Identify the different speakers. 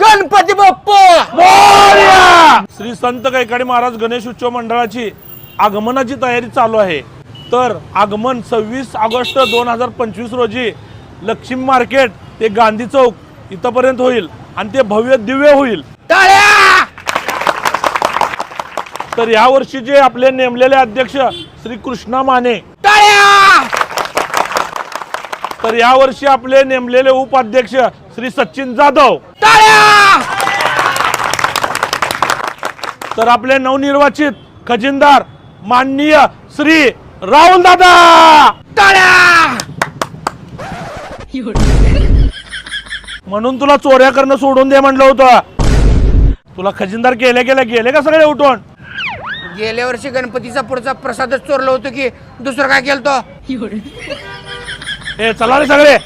Speaker 1: गणपती बाप्पा
Speaker 2: मोरया! श्री संत कैकाडी महाराज गणेश उत्सव मंडळाची आगमनाची तयारी चालू आहे। तर आगमन 26 ऑगस्ट 2025 रोजी लक्ष्मी मार्केट ते गांधी चौक इथपर्यंत होईल आणि ते भव्य दिव्य होईल।
Speaker 1: टाळ्या!
Speaker 2: तर या वर्षी जे आपले नेमलेले अध्यक्ष श्री कृष्णा माने,
Speaker 1: टाळ्या!
Speaker 2: तर या वर्षी आपले नेमलेले उपाध्यक्ष श्री सचिन जाधव,
Speaker 1: टाळ्या!
Speaker 2: तर आपले नवनिर्वाचित खजिनदार माननीय श्री राहुल दादा,
Speaker 1: टाळ्या!
Speaker 2: म्हणून तुला चोऱ्या करणं सोडून दे म्हणलं होतं। तुला खजिनदार गेले का सगळे उठून?
Speaker 1: गेल्या वर्षी गणपतीचा पुढचा प्रसादच चोरलं होतं की दुसरं काय केलं तो?
Speaker 2: ए चला रे सगळे।